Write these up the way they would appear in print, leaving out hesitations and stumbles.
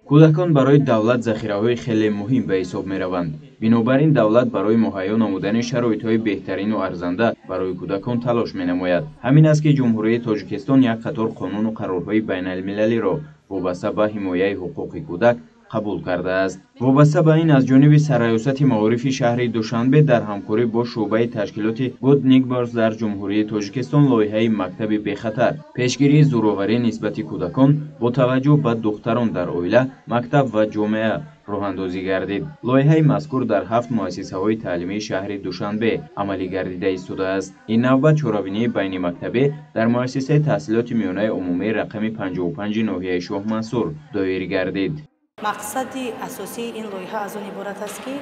кӯдакон барои давлат захираҳои хеле муҳим ба ҳисоб мераванд. бинобар ин давлат барои муҳайё намудани шароитҳои беҳтарину арзанда барои кӯдакон талош менамояд. ҳамин аст ки ҷумҳурияи тоҷикистон як қатор қонуну қарорҳои байналмилалиро вобаста ба ҳимояи ҳуқуқи кӯдак қабул кардааст. вобаста ба ин аз ҷониби сарраёсати маорифи шаҳри душанбе дар ҳамкорӣ бо шуъбаи ташкилоти Good Neighbors дар ҷумҳурияи тоҷикистон лоиҳаи мактаби бехатар пешгирии зӯроварӣ нисбати кӯдакон бо таваҷҷӯҳ ба духтарон дар оила, мактаб ва ҷомеа роҳандозӣ гардид. лоиҳаи мазкур дар 7 муассисаҳои таълимии шаҳри Душанбе амалӣ гардида истодааст. ин навбат чорабинии байнимактабӣ дар муассисаи таҳсилоти миёнаи умумии рақами 55 ноҳияи Шоҳ Мансур доир гардид. мақсади асосии ин лоиҳа аз он иборат аст ки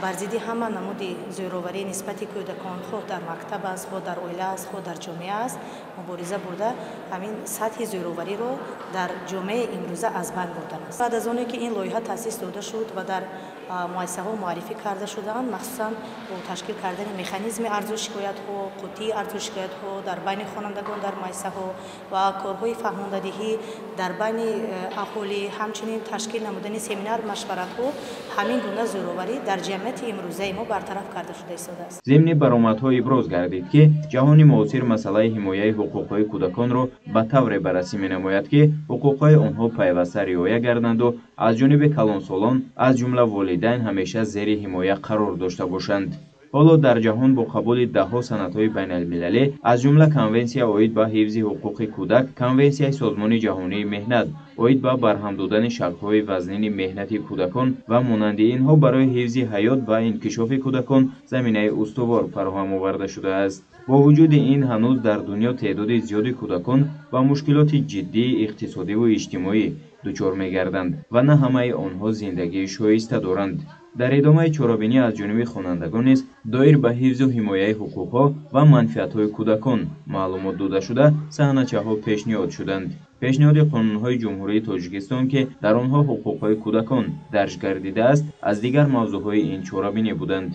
бар зидди ҳама намуди зӯроварӣ нисбати кӯдакон хоҳ дар мактаб аст, хоҳ дар оила аст, хоҳ дар ҷомеа аст мубориза бурда ҳамин сатҳи зӯровариро дар ҷомеаи имрӯза аз байн бурдан аст. баъд аз оне ки ин лоиҳа таъсис дода шуд ва дар муассисаҳо муаррифӣ карда шудаанд, махсусан бо ташкил кардани механизми арзу шикоятҳо, қуттии арзу шикоятҳо дар байни хонандагон дар муассисаҳо ва корҳои фаҳмондадиҳӣ дар байни аҳолӣ, ҳамчунин ташкил намудани семинар машваратҳо, ҳамин гуна зӯроварӣ дар ҷамъияти имрӯзаи мо бартараф карда шуда истодааст. зимни баромадҳо иброз гардид ки ҷаҳони муосир масъалаи ҳимояи ҳуқуқҳои кӯдаконро ба тавре баррасӣ менамояд ки ҳуқуқҳои онҳо пайваста риоя гарданду аз ҷониби калонсолон аз ҷумла волидайн ҳамеша зери ҳимоя қарор дошта бошанд. ҳоло дар ҷаҳон бо қабули даҳҳо санадҳои байналмилалӣ аз ҷумла конвенсия оид ба ҳифзи ҳуқуқи кӯдак, конвенсияи созмони ҷаҳонии меҳнат оид ба барҳам додани шаклҳои вазнини меҳнати кӯдакон ва монанди инҳо барои ҳифзи ҳаёт ва инкишофи кӯдакон заминаи устувор фароҳам оварда шудааст. бо вуҷуди ин ҳанӯз дар дунё теъдоди зиёди кӯдакон ба мушкилоти ҷиддии иқтисодиву иҷтимоӣ дучор мегарданд ва на ҳамаи онҳо зиндагии шоиста доранд. дар идомаи чорабинӣ аз ҷониби хонандагон низ доир ба ҳифзу ҳимояи ҳуқуқҳо ва манфиатҳои кӯдакон маълумот дода шуда саҳначаҳо пешниҳод шуданд. пешниҳоди қонунҳои ҷумҳурии тоҷикистон ки дар онҳо ҳуқуқҳои кӯдакон дарҷ гардидааст аз дигар мавзӯъҳои ин чорабинӣ буданд.